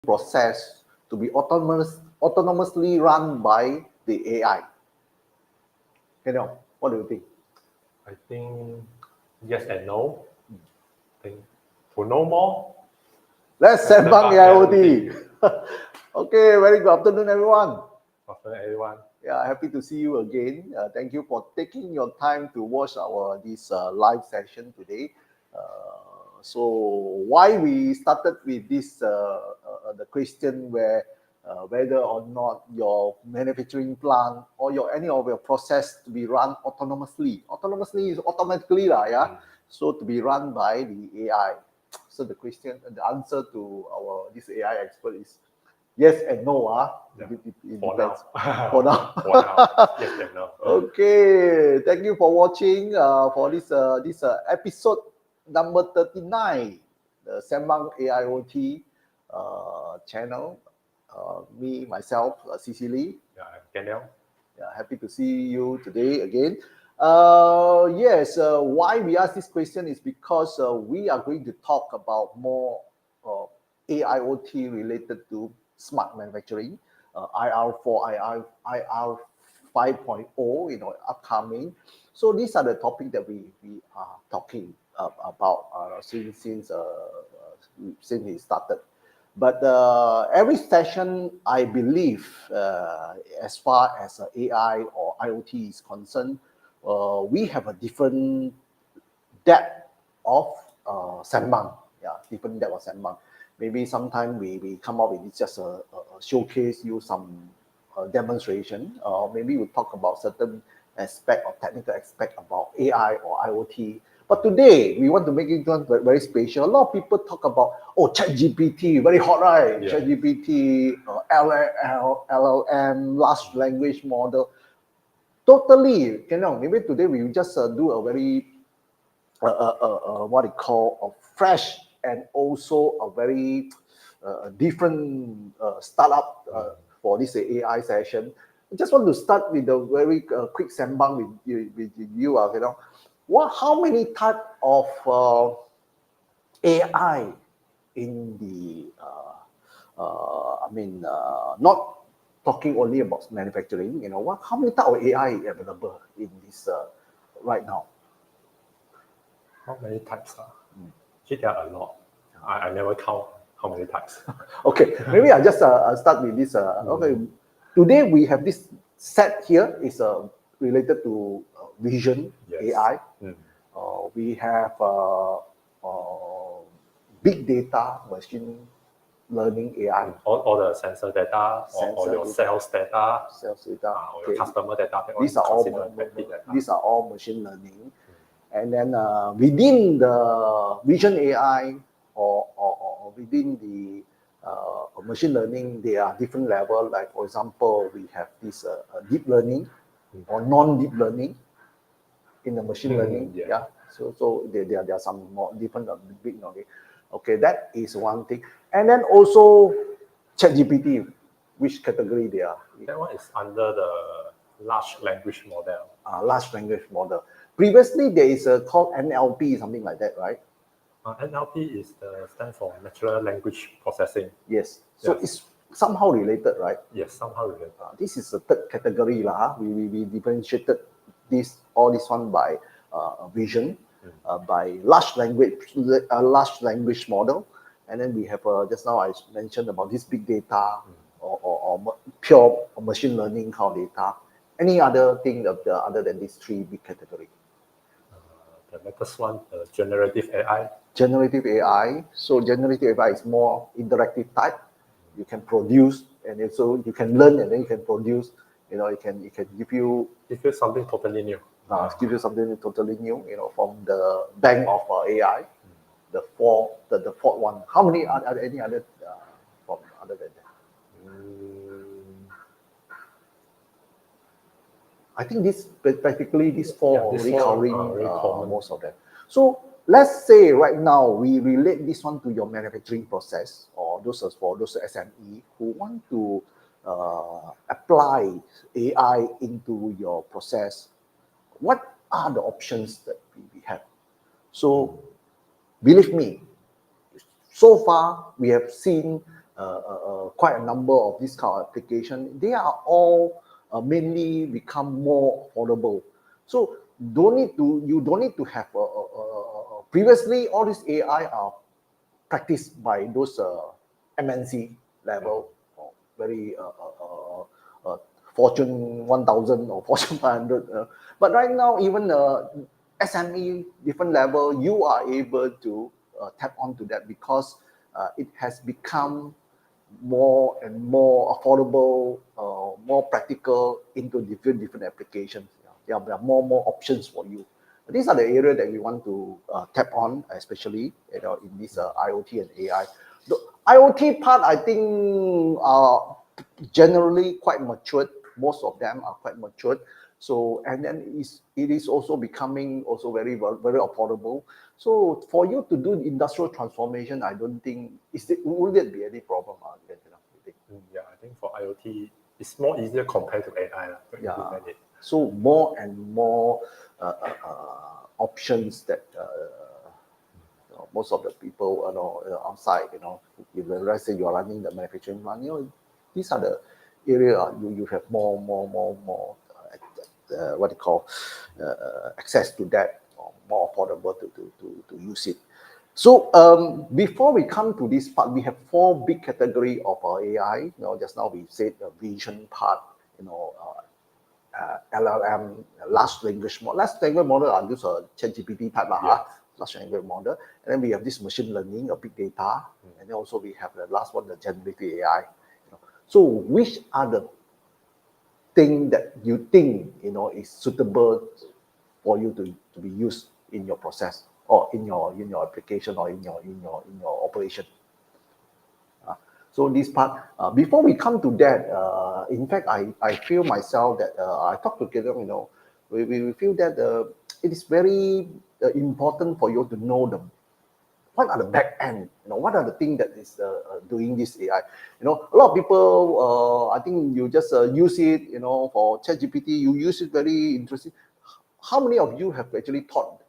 process to be autonomously run by the AI? What do you think? I think yes and no. I think to know more, let's Sembang AIoT. Okay, very good afternoon, everyone. After everyone. Yeah, happy to see you again. Thank you for taking your time to watch this live session today. So why we started with this the question where whether or not your manufacturing plant or any of your process to be run autonomously. Autonomously is automatically lah, yeah. So to be run by the AI. So the answer to this AI expert is yes and no. Yeah. It For depends. now. For now. For now. Yes and no. Okay. Thank you for watching for this episode number 39, the Sembang AIoT channel. Me, myself, Cecily. Yeah, I'm Daniel. Yeah, happy to see you today again. Yes, why we ask this question is because we are going to talk about more AIoT related to smart manufacturing, IR4, IR 5.0, upcoming. So these are the topics that we are talking about since we started. But every session, I believe, as far as AI or IoT is concerned, we have a different depth of Sembang. Yeah, different depth of Sembang. Maybe sometime we come up with just a showcase, use some demonstration, or maybe we talk about certain aspect or technical aspect about AI or IoT. But today, we want to make it very special. A lot of people talk about, ChatGPT, very hot, right? Yeah. ChatGPT, LLM, large language model. Totally, maybe today we just do a very, a fresh and also a very different startup for this AI session. I just want to start with a very quick Sembang with you. How many type of AI in the not talking only about manufacturing, how many type of AI available in this right now? How many types? Actually, there are a lot. I never count how many types. Okay, maybe I just start with this. Okay, today we have this set here is related to vision, yes. AI. We have big data, machine learning AI. All the sensor data, or your sales data, or your customer data. These are all machine learning. And then within the vision AI or within the machine learning, there are different levels. Like, for example, we have this deep learning or non-deep learning in the machine learning. Yeah. So there are some more different big. Okay, that is one thing. And then also ChatGPT, which category they are? That one is under the large language model. Large language model. Previously, there is called NLP, something like that, right? NLP stands for natural language processing. Yes. So it's somehow related, right? Yes, somehow related. This is the third category. We differentiated all this one by vision, by large language model. And then we have, just now I mentioned about this big data or pure machine learning kind of data. Any other thing other than these three big categories? The next one, generative AI. Generative AI. So generative AI is more interactive type. You can produce, and also you can learn, and then you can produce. It can give you something totally new. Give you something totally new. From the bank of AI, the fourth one. How many are there? Any other from other than that? I think practically these four recurring most of them. So let's say right now we relate this one to your manufacturing process, or for those SME who want to apply AI into your process. What are the options that we have? So believe me, so far we have seen quite a number of this kind of application. They are all mainly become more affordable. So you don't need to have previously all this AI are practiced by those MNC level, or very Fortune 1000 or Fortune 500. But right now, even SME different level, you are able to tap onto that because it has become more and more affordable, more practical into different applications. There are more options for you. These are the areas that we want to tap on, especially in this IoT and AI. The IoT part, I think, are generally quite matured. Most of them are quite matured. So, and then it is also becoming also very affordable. So for you to do industrial transformation, I don't think will there be any problem? Yeah, I think for IoT, it's more easier compared to AI. Yeah. So more and more options that most of the people outside, if let's say you are running the manufacturing plant, these are the area you have more what you call access to that, or more affordable to use it. So before we come to this part, we have 4 big category of our AI. Just now we said the vision part, LLM, large language model. Large language model are use a ChatGPT type large language model. And then we have this machine learning, a big data, and then also we have the last one, the generative AI. So which are the things that you think is suitable for you to be used in your process, or in your application, or in your operation? So this part, before we come to that, in fact, I feel myself that I talk together, we feel that it is very important for you to know what are the back end, what are the things that is doing this AI. A lot of people, I think you just use it, for ChatGPT, you use it very interesting. How many of you have actually thought,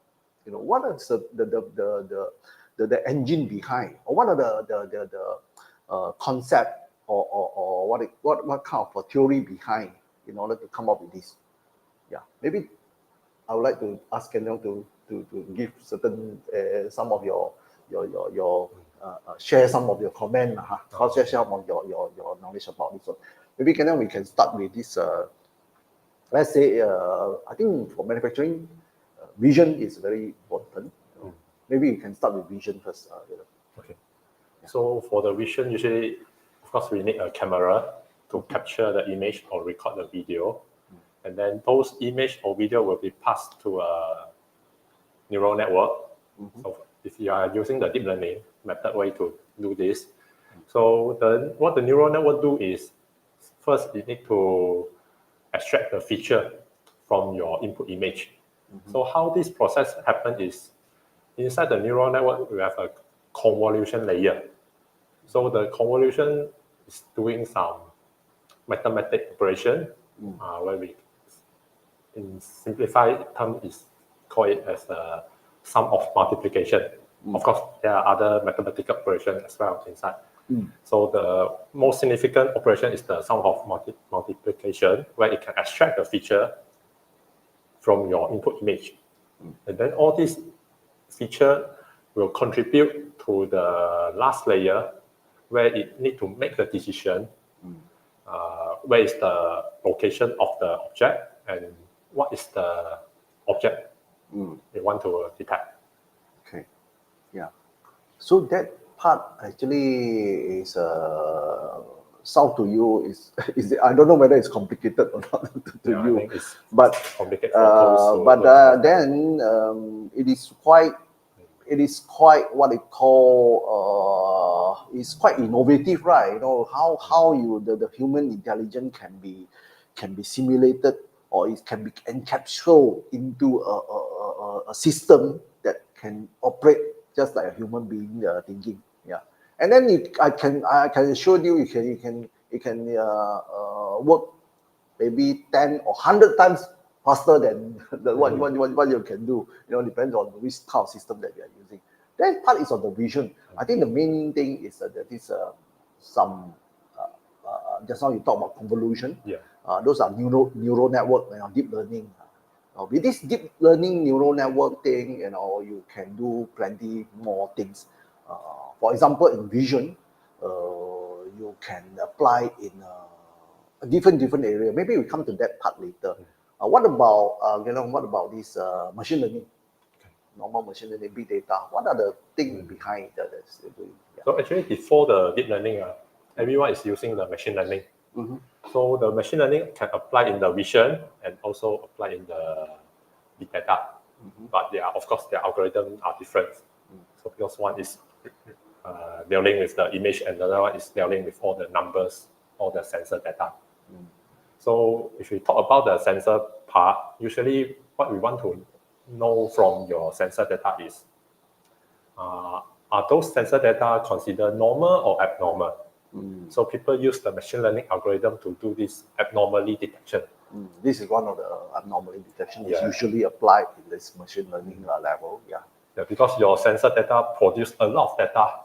what is the engine behind, or what are the concept, or what kind of a theory behind in order to come up with this? Yeah, maybe I would like to ask Kenyong to give certain some of your share some of your comment, share some of your knowledge about this one. Maybe Kenyong, we can start with this. Let's say I think for manufacturing, vision is very important. Maybe you can start with vision first. Okay. So for the vision, usually, of course, we need a camera to capture the image or record the video. And then those image or video will be passed to a neural network. So if you are using the deep learning method way to do this, so what the neural network do is, first you need to extract the feature from your input image. So how this process happens is, inside the neural network, we have a convolution layer. So the convolution is doing some mathematical operation, where we, in simplified term, is call it as a sum of multiplication. Of course, there are other mathematical operations as well inside. So the most significant operation is the sum of multiplication, where it can extract the feature from your input image. And then all these feature will contribute to the last layer, where it need to make the decision, where is the location of the object, and what is the object they want to detect. Okay, yeah. So that part actually is sound to you is I don't know whether it's complicated or not to you, I think it's but complicated for those then it is quite what they call it's quite innovative, right? How the human intelligence can be simulated, or it can be encapsulated into a system that can operate just like a human being thinking. Yeah, and then I can assure you, it can work maybe 10 or 100 times faster than what you can do. Depends on which kind of system that you are using. That part is on the vision. I think the main thing is that this some, just now you talk about convolution. Yeah. Those are neural network, deep learning. With this deep learning neural network thing, you can do plenty more things. For example, in vision, you can apply in a different area. Maybe we come to that part later. What about this machine learning? Normal machine learning, big data. What are the things behind that? Yeah. So actually, before the deep learning, everyone is using the machine learning. So the machine learning can apply in the vision and also apply in the big data. But of course, their algorithms are different. So because one is dealing with the image and the other one is dealing with all the numbers, all the sensor data. So if we talk about the sensor part, usually what we want to know from your sensor data is, are those sensor data considered normal or abnormal? So people use the machine learning algorithm to do this abnormality detection. This is one of the anomaly detection is usually applied in this machine learning level. Yeah, because your sensor data produce a lot of data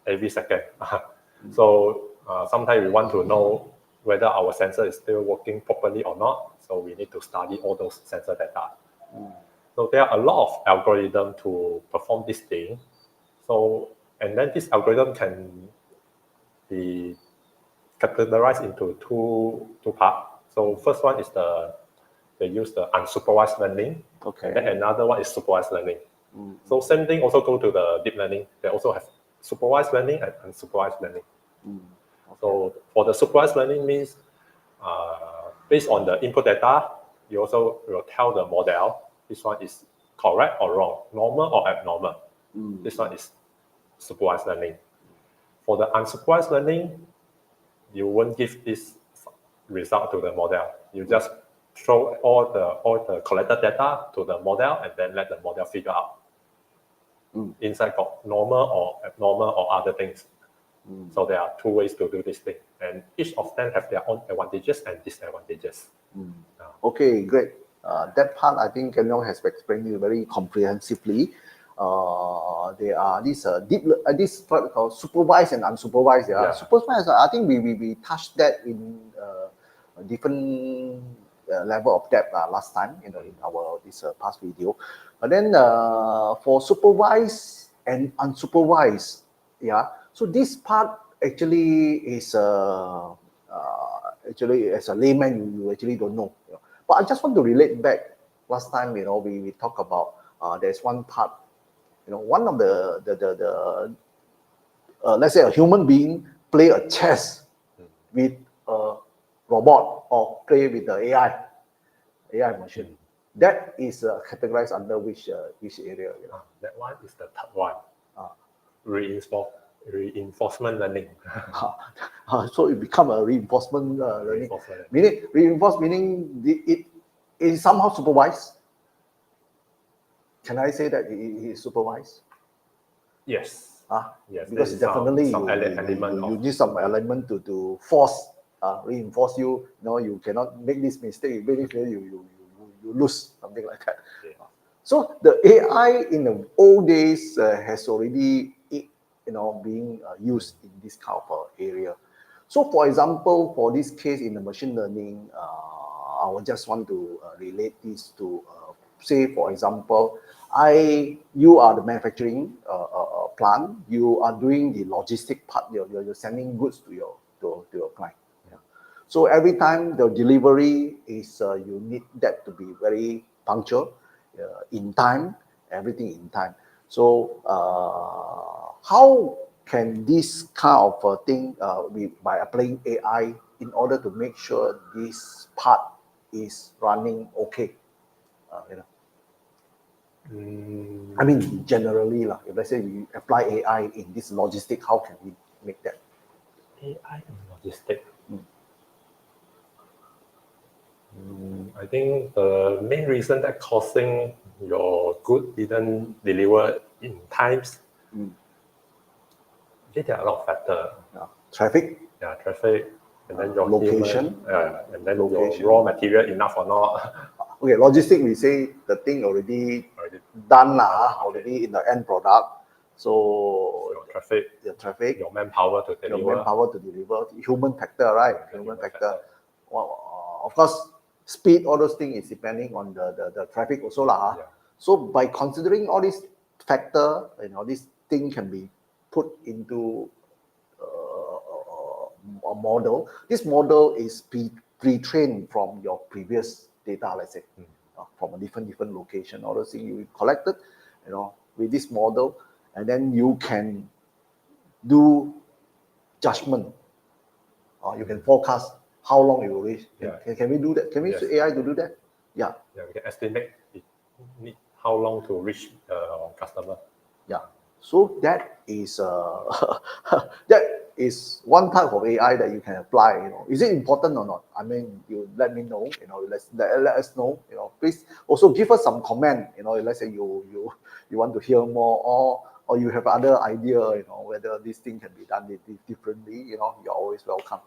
every second. So sometimes we want to know whether our sensor is still working properly or not. So we need to study all those sensor data. So there are a lot of algorithms to perform this thing. So, and then this algorithm can be categorized into two parts. So first one is they use the unsupervised learning. Okay. And then another one is supervised learning. So same thing also go to the deep learning. They also have supervised learning and unsupervised learning. So for the supervised learning means based on the input data, you also will tell the model this one is correct or wrong, normal or abnormal. This one is supervised learning. For the unsupervised learning, you won't give this result to the model. You just throw all the collected data to the model and then let the model figure out inside got normal or abnormal or other things. So there are two ways to do this thing, and each of them have their own advantages and disadvantages. Okay, great. That part I think 𝐸𝐿 has explained it very comprehensively. There are this part called supervised and unsupervised. Supervised, I think we touched that in a different level of depth last time, in our this past video. But then for supervised and unsupervised, so this part actually is actually as a layman you actually don't know. But I just want to relate back. Last time, we talked about there's one part, one of the let's say a human being play a chess with a robot or play with the AI machine. That is categorized under which area? That one is the third one. Reinforcement learning. So it become a reinforcement learning. Meaning it is somehow supervised. Can I say that it is supervised? Yes. Yes. Because definitely you need some element to force, reinforce you. You cannot make this mistake. You lose, something like that. So the AI in the old days has already being used in this kind of area. So for example, for this case in the machine learning, I would just want to relate this to say, for example, you are the manufacturing plant, you are doing the logistic part, you're sending goods to your client. So every time the delivery is, you need that to be very punctual, in time, everything in time. So how can this kind of thing be by applying AI in order to make sure this part is running okay? I mean, generally, if let's say we apply AI in this logistic, how can we make that? AI in logistic. I think the main reason that causing your good didn't deliver in times, there are a lot of factors. Traffic. Traffic, and then your location, and then your raw material enough or not. Okay, logistic, we say the thing already done, already in the end product. So traffic, your manpower to deliver. Human factor, right? Human factor. Well, of course, speed, all those things is depending on the traffic also lah. Yeah. So by considering all these factor, this thing can be put into a model. This model is pre-trained from your previous data, let's say, from a different location. All those things you collected, with this model, and then you can do judgment. You can forecast how long it will reach. Can we do that? Can we use AI to do that? Yeah. Yeah, we can estimate how long to reach customer. Yeah. So that is that is one type of AI that you can apply. Is it important or not? I mean, you let me know. Let us know. Please also give us some comment. Let's say you want to hear more, or you have other idea. Whether this thing can be done differently. You're always welcome.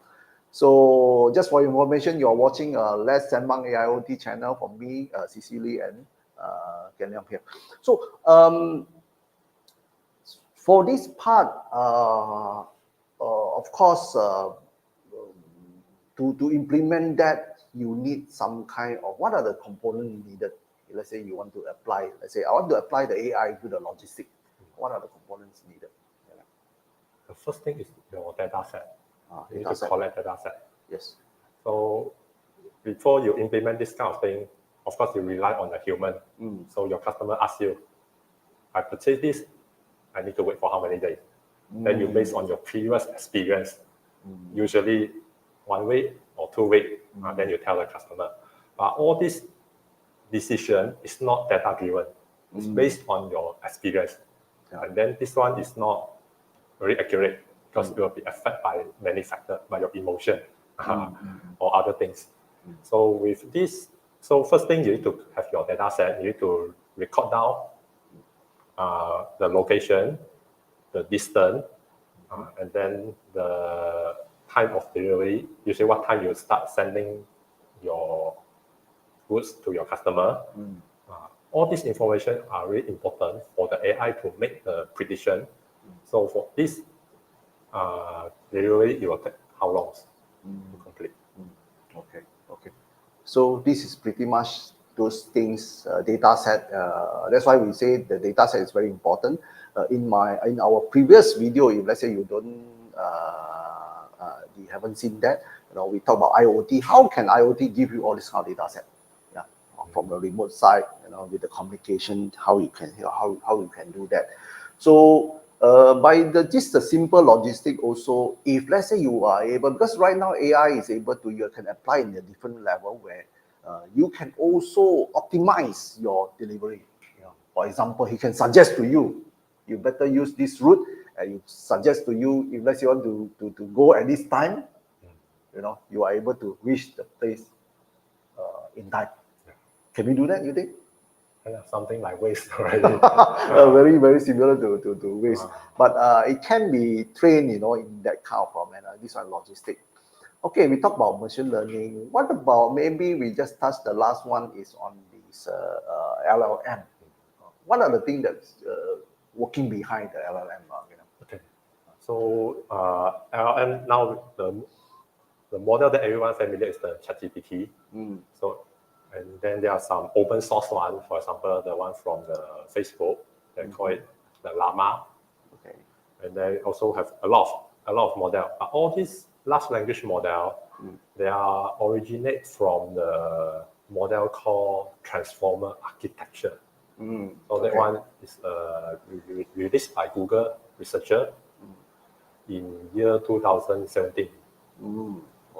So just for your information, you're watching Let's Sembang AIoT channel from me, Cecily, and Ken here. So for this part, of course, to implement that, you need some kind of, what are the components needed? Let's say you want to apply, let's say I want to apply the AI to the logistics. What are the components needed? The first thing is your data set. You need to collect data set. Yes. So before you implement this kind of thing, of course, you rely on the human. So your customer asks you, I purchased this, I need to wait for how many days? Then you base on your previous experience, usually 1 week or 2 weeks, then you tell the customer. But all this decision is not data driven. It's based on your experience. And then this one is not very accurate because it will be affected by many factors, by your emotion or other things. So with this, first thing you need to have your data set, you need to record down the location, the distance, and then the time of delivery. Usually what time you start sending your goods to your customer. All this information are really important for the AI to make the prediction. So for this delivery, it will take how long to complete? Okay. So this is pretty much those things, data set. That's why we say the data set is very important. In our previous video, if let's say you haven't seen that, we talk about IoT. How can IoT give you all this kind of data set? Yeah, from the remote side, with the communication, how you can do that. So by just the simple logistic also, if let's say you are able, because right now AI is able to, you can apply in a different level where you can also optimize your delivery. For example, he can suggest to you, you better use this route, and you suggest to you, if let's say you want to go at this time, you are able to reach the place in time. Can we do that, you think? Something like Waze already. Very, very similar to Waze. But it can be trained, in that kind of manner. This one logistic. Okay, we talk about machine learning. What about, maybe we just touched, the last one is on this LLM. What are the things that's working behind the LLM? Okay. So LLM now, the model that everyone familiar is the ChatGPT. So, and then there are some open source one, for example, the one from the Facebook, they call it the Llama. Okay. And they also have a lot of model. But all these large language model, they are originate from the model called transformer architecture. So that one is released by Google researcher in year 2017.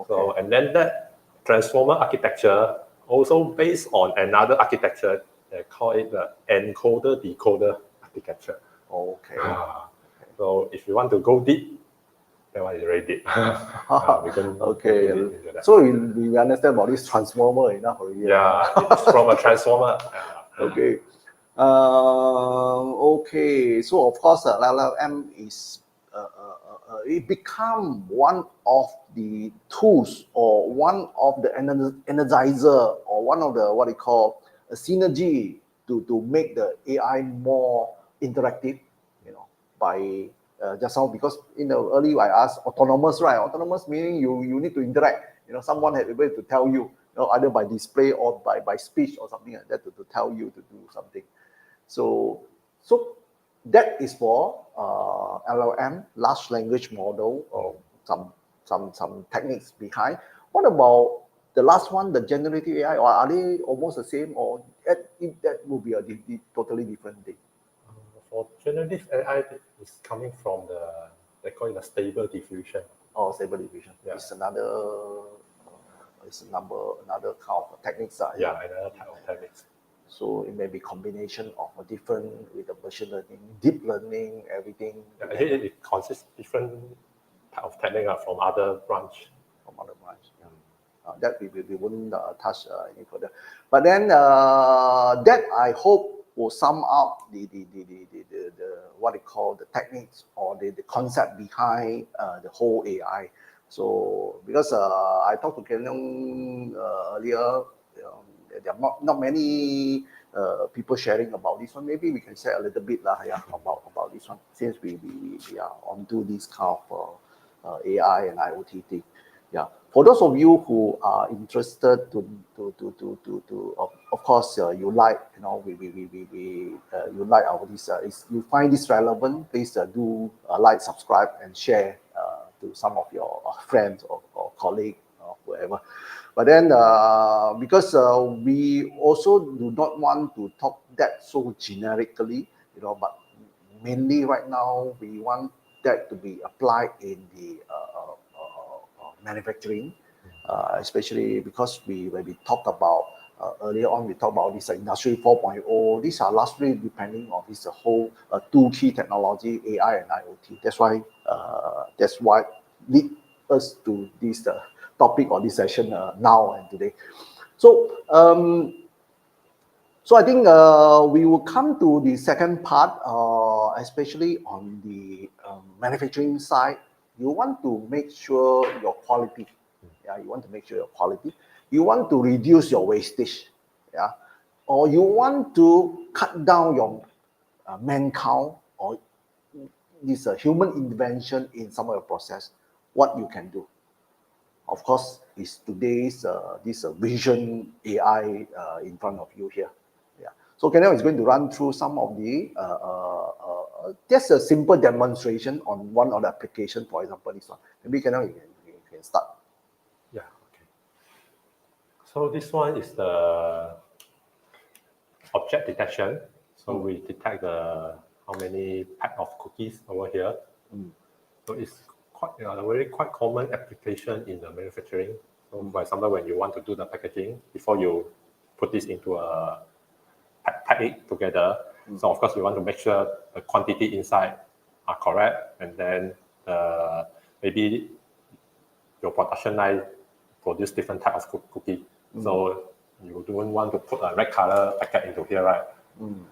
So, and then that transformer architecture also based on another architecture, they call it the encoder-decoder architecture. Okay. So if you want to go deep, that one is very deep. Okay. So we understand about this transformer enough already. Yeah, it's from a transformer. Okay. Okay. So of course, LLM is it become one of the tools, or one of the energizer, or one of the what they call a synergy to make the AI more interactive, by just now, because earlier I asked autonomous, right? Autonomous meaning you need to interact. Someone has able to tell you, either by display or by speech or something like that to tell you to do something. So that is for LLM, large language model, or some techniques behind. What about the last one, the generative AI, or are they almost the same, or that will be a totally different thing? For generative AI, it's coming from they call it a stable diffusion. Oh, stable diffusion. Yeah. It's another kind of techniques. Yeah, another type of techniques. So it may be combination of a different with the machine learning, deep learning, everything. Yeah, it consists different type of technique from other branch. Yeah. That we wouldn't touch any further. But then that I hope will sum up the what they call the techniques or the concept behind the whole AI. So because I talked to Ken Leong earlier, there are not many people sharing about this one. Maybe we can share a little bit about this one, since we are onto this kind of AI and IoT thing. Yeah. For those of you who are interested of course, you like, you like our this, you find this relevant, please do like, subscribe, and share to some of your friends or colleagues or whoever. But then, because we also do not want to talk that so generically, but mainly right now we want that to be applied in the manufacturing, especially because when we talk about earlier on, we talked about this Industry 4.0. These are largely depending on this whole two key technology, AI and IoT. That's why lead us to this topic or this session now and today. So I think we will come to the second part, especially on the manufacturing side. You want to make sure your quality. Yeah, you want to make sure your quality. You want to reduce your wastage. Yeah, or you want to cut down your man count or this human intervention in some of your process. What you can do, of course, is today's this vision AI in front of you here. Yeah. So Kenneth is going to run through some of the just a simple demonstration on one of the application. For example, this one. Maybe Kenneth, you can start. Yeah. Okay. So this one is the object detection. So we detect how many pack of cookies over here. So it's quite a very quite common application in the manufacturing. So for example, when you want to do the packaging, before you put this into a pack it together. So of course we want to make sure the quantity inside are correct, and then maybe your production line produce different type of cookie. So you don't want to put a red color packet into here, right?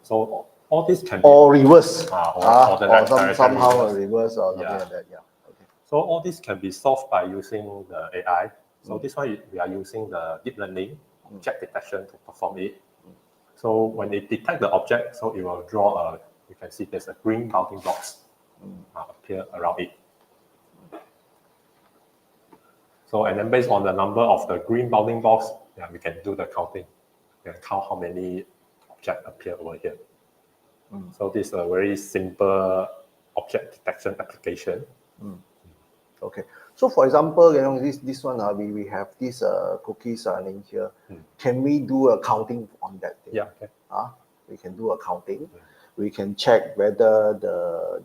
So all this can be or reverse, or somehow reverse or something like that. Yeah. Okay. So all this can be solved by using the AI. So this one we are using the deep learning object detection to perform it. So when it detects the object, so it will draw you can see there's a green bounding box appear around it. So and then based on the number of the green bounding box, we can do the counting. We can count how many objects appear over here. So this is a very simple object detection application. Okay. So for example, this one we have these cookies in here. Can we do a counting on that thing? Yeah. Okay. We can do a counting. We can check whether the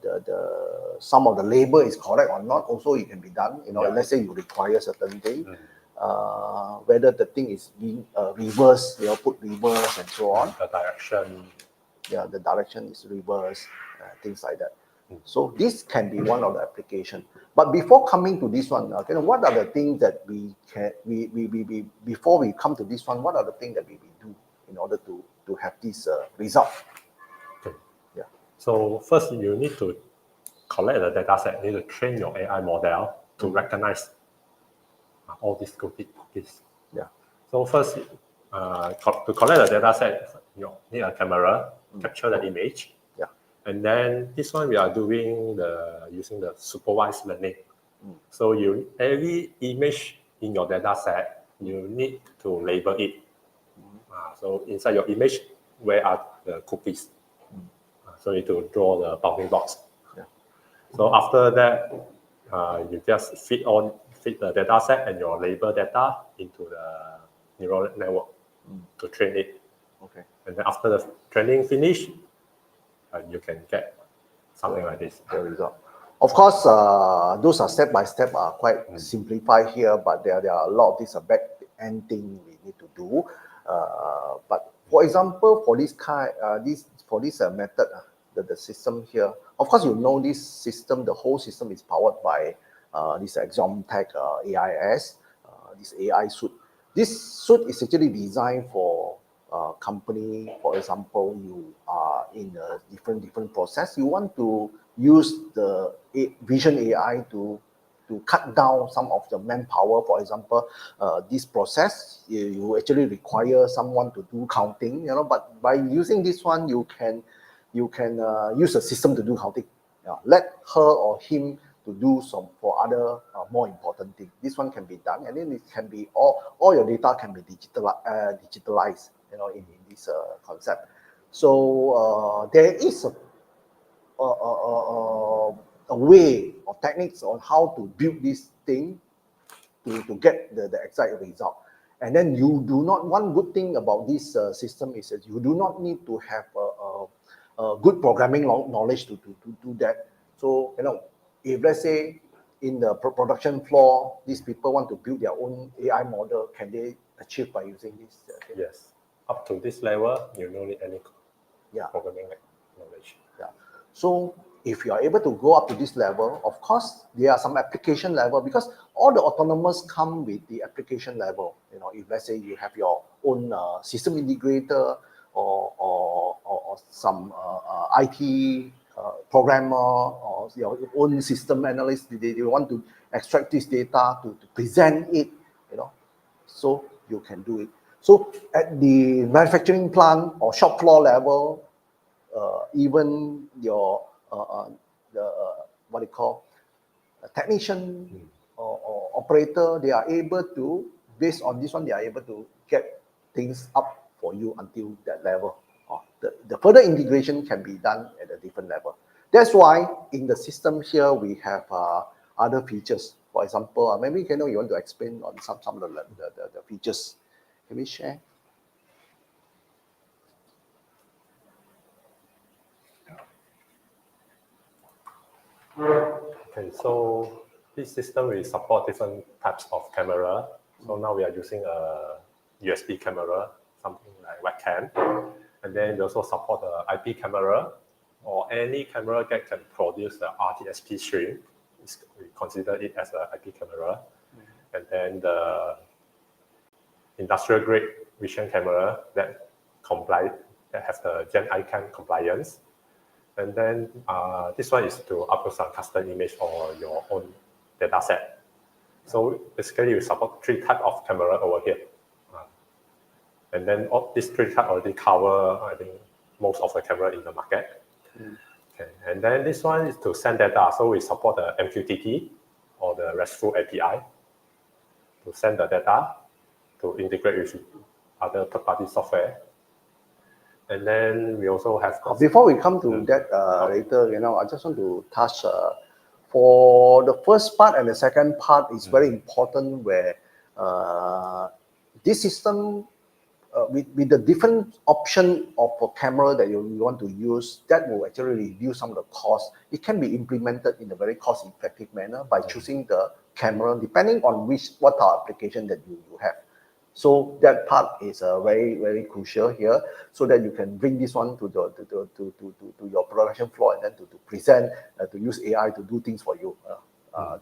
some of the label is correct or not. Also, it can be done. Let's say you require certain thing, whether the thing is being reversed. Put reverse and so on. The direction. Yeah, the direction is reverse. Things like that. So this can be one of the application. But before coming to this one, what are the things that we before we come to this one, what are the things that we do in order to have this result? Okay. Yeah. So first you need to collect the data set. You need to train your AI model to recognize all these cookies. Yeah. So first, to collect the data set, you need a camera, capture the image. Yeah. And then this one we are doing using the supervised learning. So every image in your data set, you need to label it. So inside your image, where are the cookies? So you need to draw the bounding box. So after that, you just feed the data set and your label data into the neural network to train it. Okay. And then after the training finish, you can get something like this. The result. Of course, those are step by step, are quite simplified here, but there are a lot of these back end thing we need to do. But for example, for this method, the system here, of course, you know this system, the whole system is powered by this 𝐼𝐸𝐴 AIS, this AI suite. This suite is actually designed for company. For example, you are in a different process. You want to use the vision AI to cut down some of the manpower. For example, this process you actually require someone to do counting. But by using this one, you can use a system to do counting. Let her or him to do some for other more important things. This one can be done, and then it can be all your data can be digitalized. In this concept. So there is a way or techniques on how to build this thing to get the exact result. And then you do not. One good thing about this system is that you do not need to have a good programming knowledge to do that. So if let's say in the production floor, these people want to build their own AI model, can they achieve by using this? Yes. Up to this level, you don't need any programming knowledge. So if you are able to go up to this level, of course, there are some application level, because all the autonomous come with the application level. If let's say you have your own system integrator or some IT programmer or your own system analyst, they want to extract this data to present it, so you can do it. So at the manufacturing plant or shop floor level, even your technician or operator, they are able to, based on this one, they are able to get things up for you until that level. The further integration can be done at a different level. That's why in the system here we have other features. For example, maybe you want to explain on some of the features. Can we share? Okay, so this system will support different types of camera. So now we are using a USB camera, something like webcam. And then we also support the IP camera or any camera that can produce the RTSP stream. We consider it as an IP camera. And then the industrial grade vision camera that has the Gen ICANN compliance. And then this one is to upload some custom image or your own data set. So basically we support 3 types of camera over here. And then these 3 types already cover, I think, most of the camera in the market. Okay. And then this one is to send data. So we support the MQTT or the RESTful API to send the data to integrate with other third-party software. And then we also have... Before we come to that later, I just want to touch for the first part and the second part is very important, where this system, with the different option of a camera that you want to use, that will actually reduce some of the cost. It can be implemented in a very cost-effective manner by choosing the camera depending on what application that you have. So that part is very, very crucial here, so that you can bring this one to your production floor and then to present, to use AI to do things for you.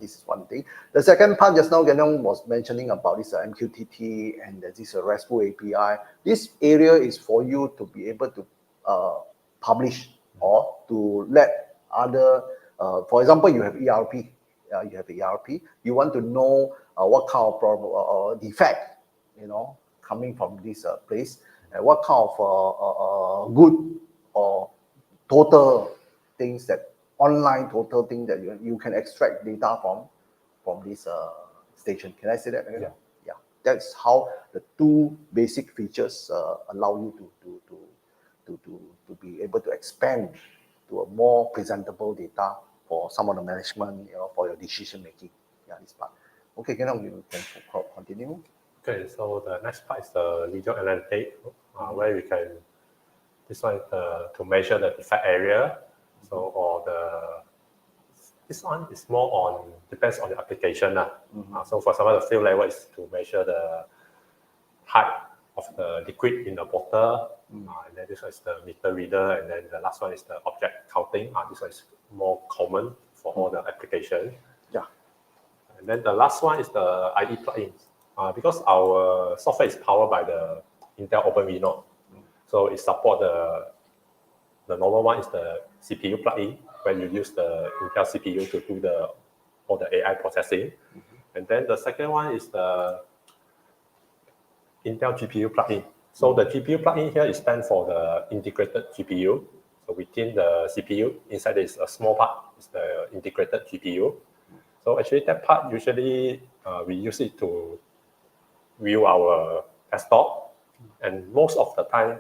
This is one thing. The second part, just now Ganong was mentioning about this MQTT and this RESTful API. This area is for you to be able to publish or to let other, for example, you have ERP. You want to know what kind of problem, defect, coming from this place, and what kind of good or total things that online total thing that you can extract data from this station. Can I say that? Yeah. Yeah. That's how the two basic features allow you to be able to expand to a more presentable data for some of the management, for your decision making. Yeah, this part. Okay, now you can continue. Okay, so the next part is the video analytics, where we can, this one to measure the effect area. So, or this one is more on, depends on the application. So for example, the field level is to measure the height of the liquid in the bottle. And then this one is the meter reader. And then the last one is the object counting. This one is more common for all the applications. Yeah. And then the last one is the IE plugins. Because our software is powered by the Intel OpenVINO. So it supports the normal one is the CPU plugin, where you use the Intel CPU to do all the AI processing. And then the second one is the Intel GPU plugin. So the GPU plugin here is stand for the integrated GPU. So within the CPU, inside is a small part, is the integrated GPU. So actually that part usually we use it to view our desktop, and most of the time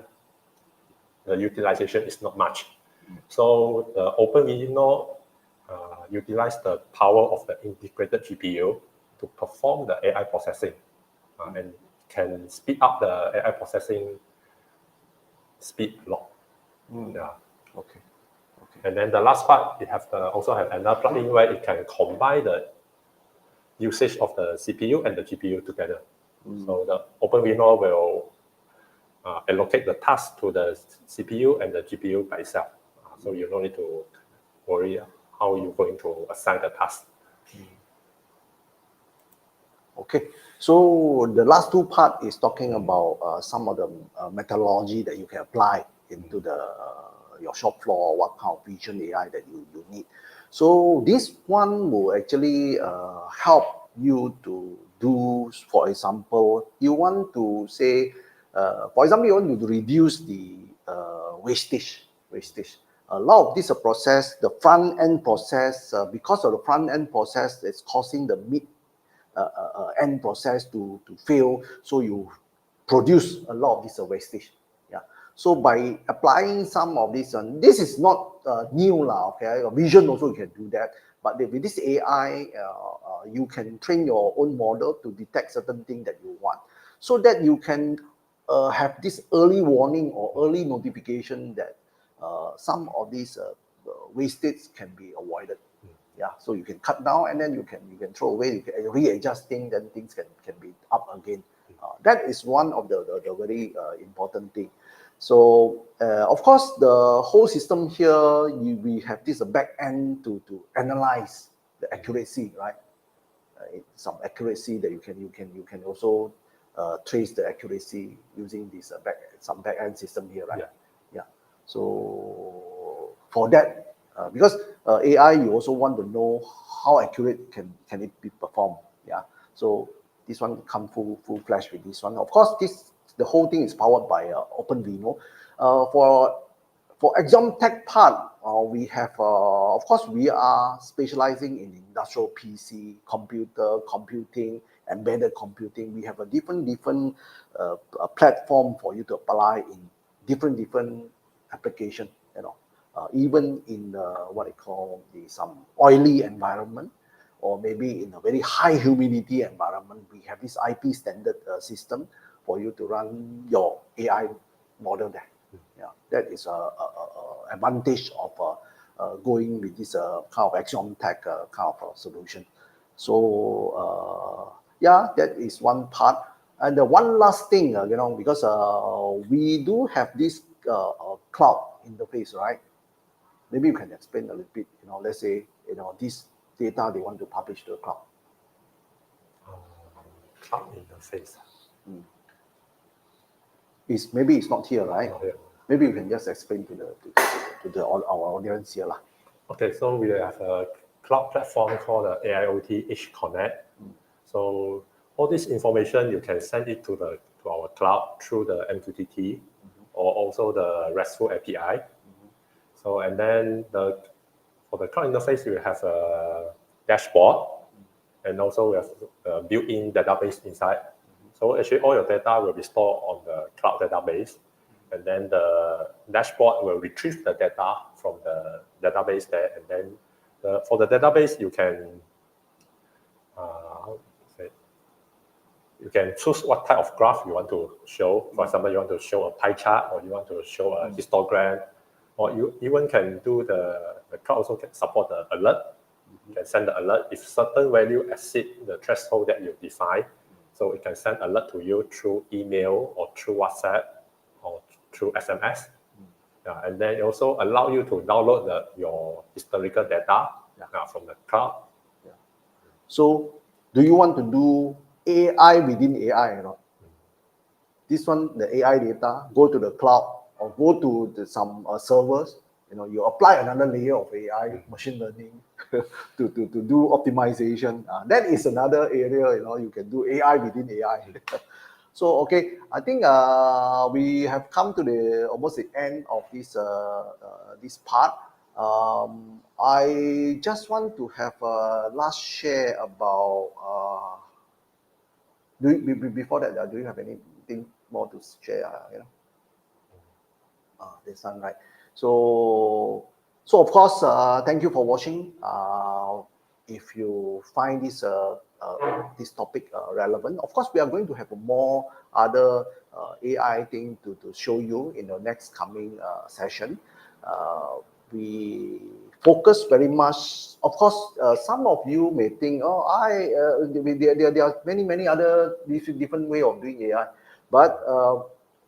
the utilization is not much. So the OpenVINO utilize the power of the integrated GPU to perform the AI processing and can speed up the AI processing speed a lot. Yeah. Okay. And then the last part, it also have another plugin where it can combine the usage of the CPU and the GPU together. So the OpenVINO will allocate the task to the CPU and the GPU by itself. So you don't need to worry how you're going to assign the task. Okay, so the last two part is talking about some of the methodology that you can apply into your shop floor, what kind of vision AI that you need. So this one will actually help you to do, for example, you want to say, for example, you want to reduce the wastage. A lot of this process, the front end process, because of the front end process, it's causing the mid end process to fail. So you produce a lot of this wastage. Yeah. So by applying some of this, this is not new lah. Okay, vision also you can do that. But with this AI, you can train your own model to detect certain things that you want, so that you can have this early warning or early notification that some of these wastage can be avoided. Yeah, so you can cut down and then you can throw away, you can readjust things, then things can be up again. That is one of the very important thing. So of course, the whole system here, we have this back end to analyze the accuracy, right? Some accuracy that you can also trace the accuracy using this some back end system here, right? Yeah. So for that, because AI, you also want to know how accurate can it be performed. Yeah. So this one come full flash with this one. Of course, the whole thing is powered by OpenVINO. For exam tech part, we have, of course, we are specializing in industrial PC, computing, embedded computing. We have a different platform for you to apply in different application. Even in what I call some oily environment, or maybe in a very high humidity environment, we have this IP standard system for you to run your AI model there. Yeah, that is a advantage of going with this kind of axiom tech kind of solution. So yeah, that is one part. And the one last thing, because we do have this cloud interface, right? Maybe you can explain a little bit. Let's say this data they want to publish to the cloud. Cloud interface. Maybe it's not here, right? Not here. Maybe you can just explain to our audience here, lah. Okay, so we have a cloud platform called the AIoT 𝐼𝐸𝐻𝐶onnect. So all this information you can send it to our cloud through the MQTT or also the RESTful API. So and then the for the cloud interface, you have a dashboard, and also we have a built-in database inside. So actually, all your data will be stored on the cloud database, and then the dashboard will retrieve the data from the database there, and then for the database, you can you can choose what type of graph you want to show. For example, you want to show a pie chart, or you want to show a histogram, or you even can do the cloud also can support the alert. You can send the alert if certain value exceed the threshold that you define. So it can send alert to you through email or through WhatsApp or through SMS. And then it also allow you to download your historical data from the cloud. So do you want to do AI within AI? This one, the AI data, go to the cloud or go to some servers. You apply another layer of AI, machine learning, to do optimization. That is another area, you can do AI within AI. So, okay, I think we have come to almost the end of this part. I just want to have a last share about, before that, do you have anything more to share? This one, right? So of course, thank you for watching. If you find this topic relevant, of course, we are going to have more other AI thing to show you in the next coming session. We focus very much. Of course, some of you may think, there are many other different way of doing AI, but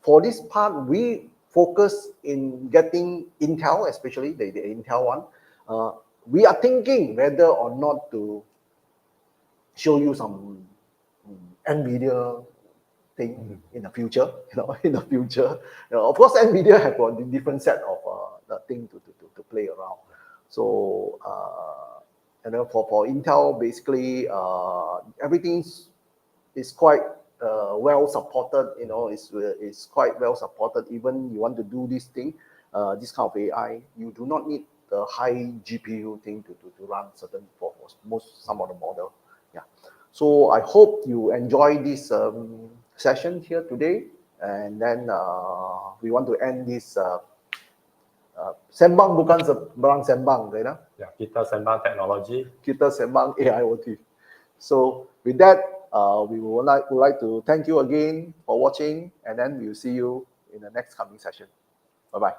for this part, we focus in getting Intel, especially the Intel one. We are thinking whether or not to show you some NVIDIA thing in the future. Of course, NVIDIA have a different set of the thing to play around. So for Intel, basically everything is quite well supported. It's quite well supported. Even you want to do this thing, this kind of AI, you do not need the high GPU thing to run certain for some of the model. Yeah. So I hope you enjoy this session here today, and then we want to end this Sembang bukan seberang Sembang, Kita Sembang Technology. Kita Sembang AIoT. So with that, we would like to thank you again for watching, and then we'll see you in the next coming session. Bye-bye.